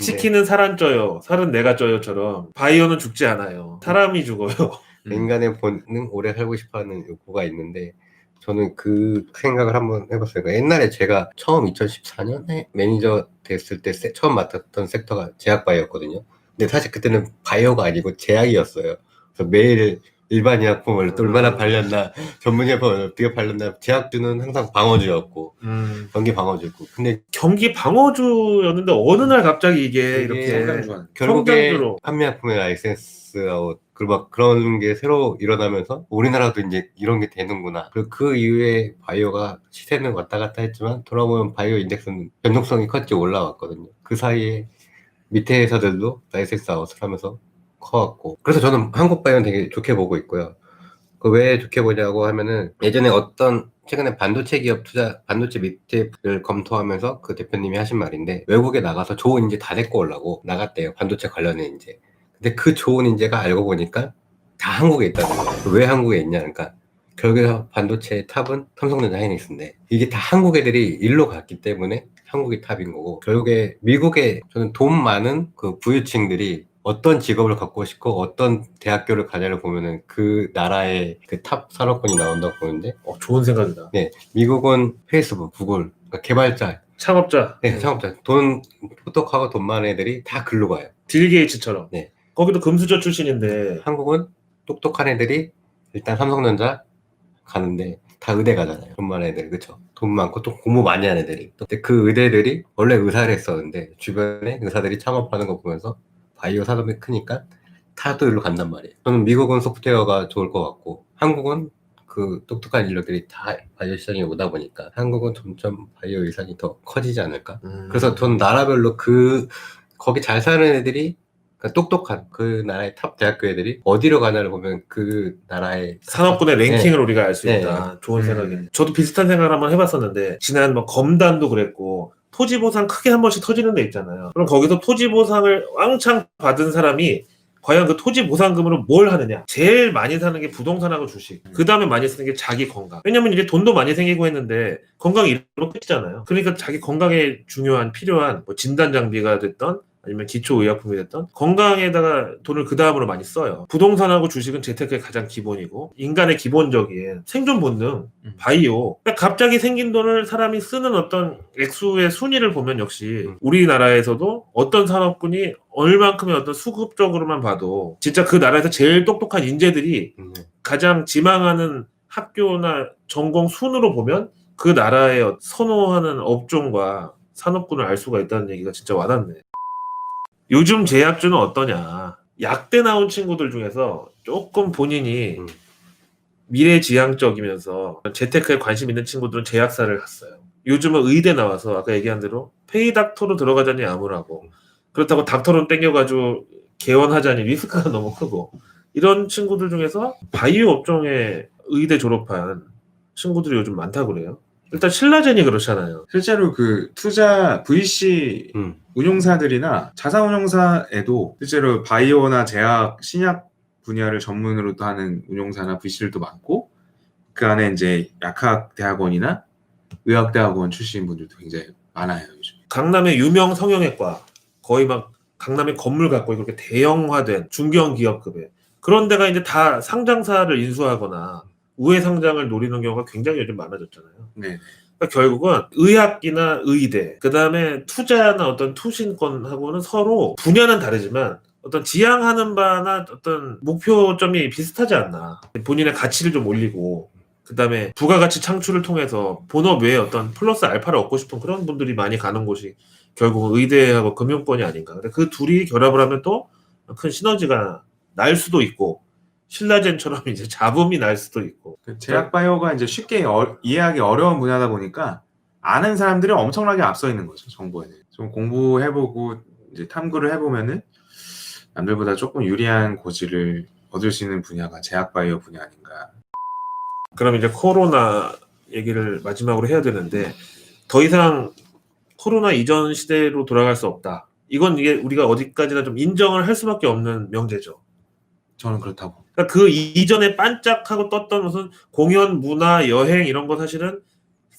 치킨은 살 안 쪄요, 살은 내가 쪄요처럼 바이오는 죽지 않아요. 사람이 죽어요. 인간의 본능, 오래 살고 싶어하는 욕구가 있는데 저는 그 생각을 한번 해봤어요. 그러니까 옛날에 제가 처음 2014년에 매니저 됐을 때 처음 맡았던 섹터가 제약바이오였거든요. 근데 사실 그때는 바이오가 아니고 제약이었어요. 그래서 매일 일반 의약품을 또 얼마나 팔렸나, 전문 의약품을 어떻게 팔렸나. 제약주는 항상 방어주였고 경기 방어주였고. 근데 경기 방어주였는데 어느 날 갑자기 이게 이렇게 결국에 성장주로 판매약품의 라이센스아웃 그리고 막 그런 게 새로 일어나면서 우리나라도 이제 이런 게 되는구나. 그리고 그 이후에 바이오가 시세는 왔다 갔다 했지만 돌아보면 바이오 인덱스는 변동성이 컸지 올라왔거든요. 그 사이에 밑에 회사들도 라이센스 아웃을 하면서 커왔고. 그래서 저는 한국 바이오는 되게 좋게 보고 있고요. 그 왜 좋게 보냐고 하면은 예전에 최근에 반도체 기업 반도체 믹테이프를 검토하면서 그 대표님이 하신 말인데, 외국에 나가서 좋은 인재 다 데리고 오려고 나갔대요. 반도체 관련된 인재. 근데 그 좋은 인재가 알고 보니까 다 한국에 있다는 거예요. 왜 한국에 있냐, 그러니까 결국에 반도체의 탑은 삼성전자 하이닉스인데 이게 다 한국 애들이 일로 갔기 때문에 한국이 탑인 거고, 결국에 미국에 저는 돈 많은 그 부유층들이 어떤 직업을 갖고 싶고 어떤 대학교를 가냐를 보면은 그 나라의 그 탑 산업군이 나온다고 보는데, 좋은 생각이다. 네, 미국은 페이스북, 구글, 그러니까 개발자, 창업자, 네, 창업자, 똑똑하고 돈 많은 애들이 다 글로 가요. 빌 게이츠처럼. 네. 거기도 금수저 출신인데. 한국은 똑똑한 애들이 일단 삼성전자 가는데 다 의대 가잖아요. 돈 많은 애들, 그쵸? 돈 많고 또 공부 많이 하는 애들이. 근데 그 의대들이 원래 의사를 했었는데 주변에 의사들이 창업하는 거 보면서 바이오 산업이 크니까 다들 일로 간단 말이에요. 저는 미국은 소프트웨어가 좋을 것 같고 한국은 그 똑똑한 인력들이 다 바이오 시장에 오다 보니까 한국은 점점 바이오 위상이 더 커지지 않을까? 그래서 전 나라별로 거기 잘 사는 애들이, 그러니까 똑똑한 그 나라의 탑 대학교 애들이 어디로 가냐를 보면 그 나라의 산업군의 랭킹을 우리가 알 수 네. 있다. 좋은 생각이네. 저도 비슷한 생각을 한번 해봤었는데, 지난 뭐 검단도 그랬고 토지 보상 크게 한 번씩 터지는 데 있잖아요. 그럼 거기서 토지 보상을 왕창 받은 사람이 과연 그 토지 보상금으로 뭘 하느냐? 제일 많이 사는 게 부동산하고 주식. 그 다음에 많이 쓰는 게 자기 건강. 왜냐면 이제 돈도 많이 생기고 했는데 건강이 이로 끝이잖아요. 그러니까 자기 건강에 중요한, 필요한 뭐 진단 장비가 됐던 아니면 기초의약품이 됐던 건강에다가 돈을 그 다음으로 많이 써요. 부동산하고 주식은 재테크의 가장 기본이고 인간의 기본적인 생존 본능, 바이오. 그러니까 갑자기 생긴 돈을 사람이 쓰는 어떤 액수의 순위를 보면 역시 우리나라에서도 어떤 산업군이 얼만큼의 어떤 수급적으로만 봐도 진짜 그 나라에서 제일 똑똑한 인재들이 가장 지망하는 학교나 전공 순으로 보면 그 나라의 선호하는 업종과 산업군을 알 수가 있다는 얘기가 진짜 와닿네. 요즘 제약주는 어떠냐? 약대 나온 친구들 중에서 조금 본인이 미래지향적이면서 재테크에 관심 있는 친구들은 제약사를 갔어요. 요즘은 의대 나와서 아까 얘기한 대로 페이닥터로 들어가자니 암울하고, 그렇다고 닥터론 땡겨가지고 개원하자니 리스크가 너무 크고, 이런 친구들 중에서 바이오 업종에 의대 졸업한 친구들이 요즘 많다고 그래요. 일단 신라젠이 그렇잖아요. 실제로 그 투자 VC 운용사들이나 자산운용사에도 실제로 바이오나 제약, 신약 분야를 전문으로 또 하는 운용사나 VC들도 많고, 그 안에 이제 약학대학원이나 의학대학원 출신 분들도 굉장히 많아요, 요즘. 강남의 유명 성형외과, 거의 막 강남에 건물 갖고 그렇게 대형화된 중견 기업급의 그런 데가 이제 다 상장사를 인수하거나 우회 상장을 노리는 경우가 굉장히 요즘 많아졌잖아요. 네. 그러니까 결국은 의학이나 의대, 그 다음에 투자나 어떤 투신권하고는 서로 분야는 다르지만 어떤 지향하는 바나 어떤 목표점이 비슷하지 않나. 본인의 가치를 좀 올리고, 그 다음에 부가가치 창출을 통해서 본업 외에 어떤 플러스 알파를 얻고 싶은 그런 분들이 많이 가는 곳이 결국은 의대하고 금융권이 아닌가. 근데 그 둘이 결합을 하면 또 큰 시너지가 날 수도 있고, 신라젠처럼 이제 잡음이 날 수도 있고. 제약 바이오가 이제 쉽게 이해하기 어려운 분야다 보니까 아는 사람들이 엄청나게 앞서 있는 거죠, 정보에는. 좀 공부해보고 이제 탐구를 해보면은 남들보다 조금 유리한 고지를 얻을 수 있는 분야가 제약 바이오 분야 아닌가. 그럼 이제 코로나 얘기를 마지막으로 해야 되는데, 더 이상 코로나 이전 시대로 돌아갈 수 없다. 이건 이게 우리가 어디까지나 좀 인정을 할 수밖에 없는 명제죠. 저는 그렇다고. 그러니까 그 이전에 반짝하고 떴던 무슨 공연, 문화, 여행 이런 거 사실은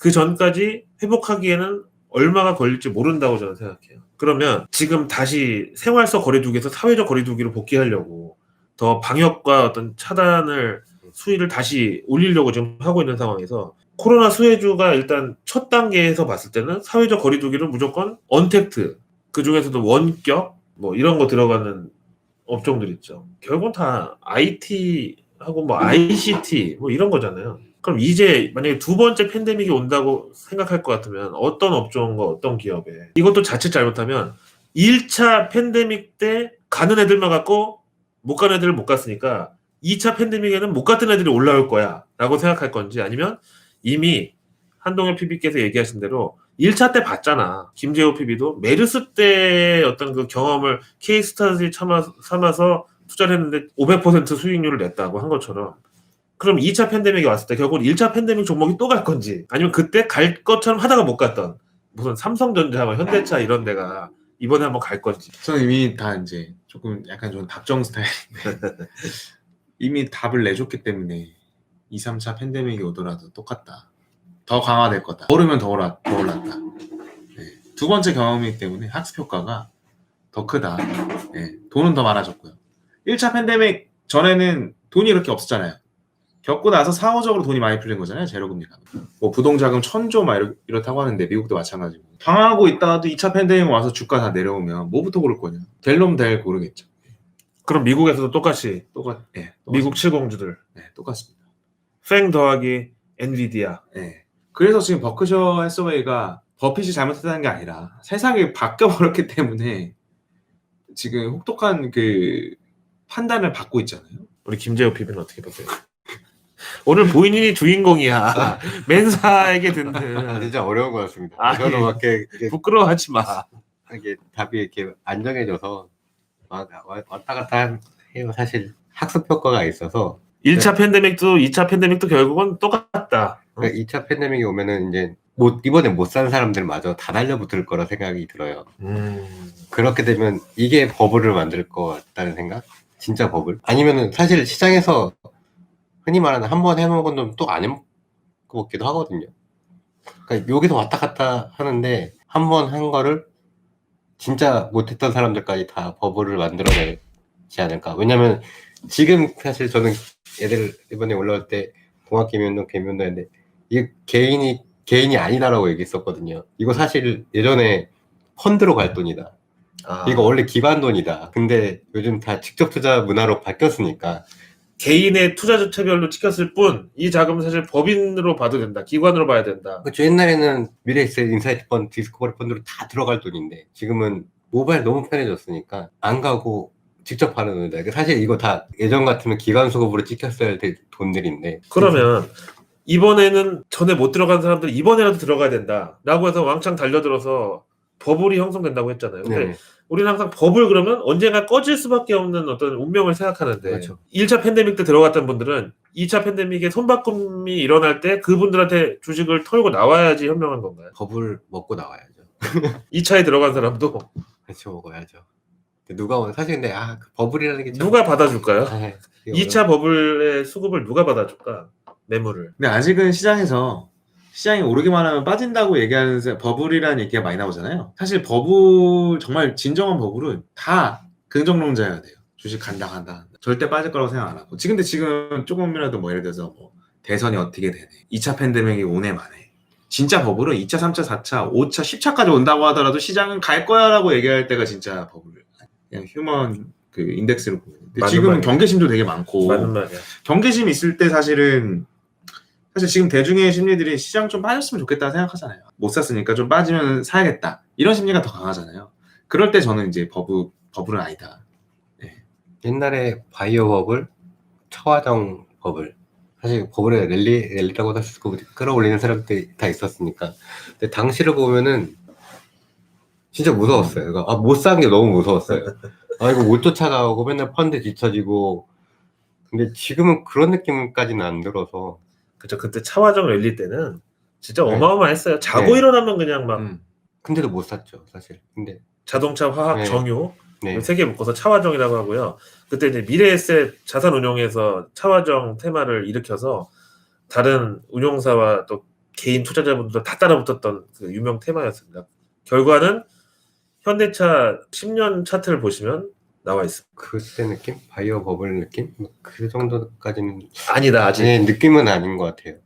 그 전까지 회복하기에는 얼마가 걸릴지 모른다고 저는 생각해요. 그러면 지금 다시 생활적 거리두기에서 사회적 거리두기로 복귀하려고 더 방역과 어떤 차단을 수위를 다시 올리려고 지금 하고 있는 상황에서 코로나 수혜주가 일단 첫 단계에서 봤을 때는 사회적 거리두기를 무조건 언택트, 그 중에서도 원격 뭐 이런 거 들어가는 업종들 있죠. 결국은 다 IT하고 뭐 ICT 뭐 이런 거잖아요. 그럼 이제 만약에 두 번째 팬데믹이 온다고 생각할 것 같으면 어떤 업종과 어떤 기업에 이것도 자칫 잘못하면 1차 팬데믹 때 가는 애들만 갔고 못 가는 애들을 못 갔으니까 2차 팬데믹에는 못 갔던 애들이 올라올 거야 라고 생각할 건지, 아니면 이미 한동현 PB께서 얘기하신 대로 1차 때 봤잖아. 김재호 PB도 메르스 때 어떤 그 경험을 케이스스터디 삼아서 투자를 했는데 500% 수익률을 냈다고 한 것처럼, 그럼 2차 팬데믹이 왔을 때 결국은 1차 팬데믹 종목이 또 갈 건지, 아니면 그때 갈 것처럼 하다가 못 갔던 무슨 삼성전자, 현대차 이런 데가 이번에 한번 갈 건지. 저는 이미 다 이제 조금 약간 좀 답정 스타일인데 이미 답을 내줬기 때문에 2, 3차 팬데믹이 오더라도 똑같다. 더 강화될 거다. 오르면 더 올랐다. 네. 두 번째 경험이기 때문에 학습 효과가 더 크다. 네. 돈은 더 많아졌고요. 1차 팬데믹 전에는 돈이 이렇게 없었잖아요. 겪고 나서 사후적으로 돈이 많이 풀린 거잖아요. 제로금리가. 뭐 부동자금 1000조 막 이렇다고 하는데 미국도 마찬가지고. 방황하고 있다가도 2차 팬데믹 와서 주가 다 내려오면 뭐부터 고를 거냐. 될 놈 될 고르겠죠. 그럼 미국에서도 똑같이 네, 미국 70주들 네, 똑같습니다. 팽 더하기 엔비디아. 네. 그래서 지금 버크셔 해서웨이가 버핏이 잘못했다는 게 아니라 세상이 바뀌어버렸기 때문에 지금 혹독한 그 판단을 받고 있잖아요. 우리 김재호 PB는 어떻게 보세요? 오늘 본인이 주인공이야. 맨사에게 아, 듣는. 진짜 어려운 것 같습니다. 아, 저도 막 이렇게 부끄러워하지 마. 이게 답이 이렇게 안정해져서 왔다 갔다 해요. 사실 학습 효과가 있어서 1차 팬데믹도 2차 팬데믹도 결국은 똑같다. 그러니까 2차 팬데믹이 오면은 이제 이번에 못 산 사람들마저 다 달려붙을 거라 생각이 들어요. 그렇게 되면 이게 버블을 만들 것 같다는 생각? 진짜 버블? 아니면은 사실 시장에서 흔히 말하는 한 번 해먹은 놈 또 안 해먹기도 하거든요. 그러니까 여기서 왔다 갔다 하는데 한 번 한 거를 진짜 못했던 사람들까지 다 버블을 만들어내지 않을까. 왜냐면 지금 사실 저는 애들 이번에 올라올 때 동학개미운동 개미운동인데 이게 개인이 아니다라고 얘기했었거든요. 이거 사실 예전에 펀드로 갈 돈이다. 이거 원래 기반 돈이다. 근데 요즘 다 직접 투자 문화로 바뀌었으니까 개인의 투자 주체별로 찍혔을 뿐 이 자금은 사실 법인으로 봐도 된다. 기관으로 봐야 된다. 그렇죠. 옛날에는 미래에셋, 인사이트 펀드, 디스커버리 펀드로 다 들어갈 돈인데 지금은 모바일 너무 편해졌으니까 안 가고 직접 하는 돈이다. 사실 이거 다 예전 같으면 기관 수급으로 찍혔어야 될 돈들인데 그러면 이번에는 전에 못 들어간 사람들 이번에라도 들어가야 된다 라고 해서 왕창 달려들어서 버블이 형성된다고 했잖아요. 근데 네. 우리는 항상 버블 그러면 언젠가 꺼질 수밖에 없는 어떤 운명을 생각하는데, 그렇죠. 1차 팬데믹 때 들어갔던 분들은 2차 팬데믹에 손바꿈이 일어날 때 그분들한테 주식을 털고 나와야지 현명한 건가요? 버블 먹고 나와야죠. 2차에 들어간 사람도 같이 먹어야죠. 누가 사실 근데 그 버블이라는 게 참... 누가 받아줄까요? 2차 어려워. 버블의 수급을 누가 받아줄까? 매물을. 근데 아직은 시장에서 시장이 오르기만 하면 빠진다고 얘기하는 버블이라는 얘기가 많이 나오잖아요. 사실 버블, 정말 진정한 버블은 다 긍정론자여야 돼요. 주식 간다. 절대 빠질 거라고 생각 안 하고. 근데 지금 조금이라도 뭐 예를 들어서 뭐 대선이 어떻게 되네. 2차 팬데믹이 오네 마네. 진짜 버블은 2차, 3차, 4차, 5차, 10차까지 온다고 하더라도 시장은 갈 거야 라고 얘기할 때가 진짜 버블. 그냥 휴먼 그 인덱스로 보면. 근데 지금은 말이야. 경계심도 되게 많고. 맞는 말이야. 경계심이 있을 때 사실 지금 대중의 심리들이 시장 좀 빠졌으면 좋겠다 생각하잖아요. 못 샀으니까 좀 빠지면 사야겠다. 이런 심리가 더 강하잖아요. 그럴 때 저는 이제 버블은 아니다. 네. 옛날에 바이오 버블, 처화정 버블. 사실 버블에 랠리라고 사실 끌어올리는 사람들이 다 있었으니까. 근데 당시를 보면은 진짜 무서웠어요. 그러니까 못 산 게 너무 무서웠어요. 이거 못 쫓아가고 맨날 펀드 뒤처지고. 근데 지금은 그런 느낌까지는 안 들어서. 그쵸. 그때 차화정 랠리 때는 진짜 네. 어마어마했어요. 자고 네. 일어나면 그냥 막 근데도 못 샀죠, 사실. 근데 자동차, 화학, 네. 정유 네. 세 개 묶어서 차화정이라고 하고요. 그때 이제 미래에셋 자산운용에서 차화정 테마를 일으켜서 다른 운용사와 또 개인 투자자분들 다 따라붙었던 그 유명 테마였습니다. 결과는 현대차 10년 차트를 보시면 나와 있습니다. 그때 느낌? 바이오 버블 느낌? 뭐그 정도까지는 아니다 아직. 제 느낌은 아닌 것 같아요.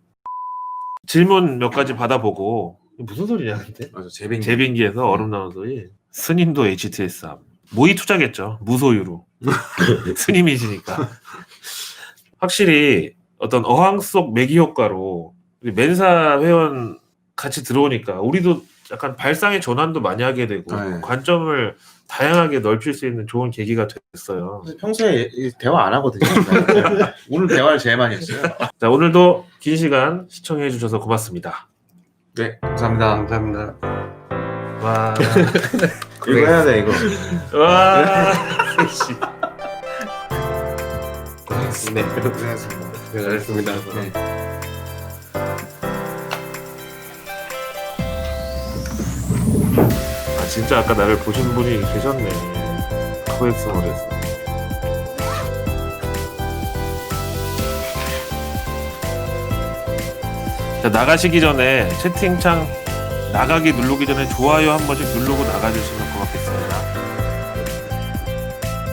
질문 몇 가지 받아보고 무슨 소리냐 근데? 맞아, 재빙. 제빙기에서 얼음 나오는 소리. 스님도 HTS 함. 모의 투자겠죠. 무소유로. 스님이시니까. 확실히 어떤 어항 속 매기 효과로 우리 멘사 회원 같이 들어오니까 우리도 약간 발상의 전환도 많이 하게 되고 네. 관점을 다양하게 넓힐 수 있는 좋은 계기가 됐어요. 평소에 대화 안 하거든요. 오늘 대화를 제일 많이 했어요. 자, 오늘도 긴 시간 시청해 주셔서 고맙습니다. 네, 감사합니다. 감사합니다. 와. 이거 해야 돼, 이거. 와. 씨. 네, 고생하셨습니다. 잘했습니다. 네. 아, 진짜 아까 나를 보신 분이 계셨네. 코엑스몰 에서. 자, 나가시기 전에 채팅창 나가기 누르기 전에 좋아요 한 번씩 누르고 나가주시면 고맙겠습니다.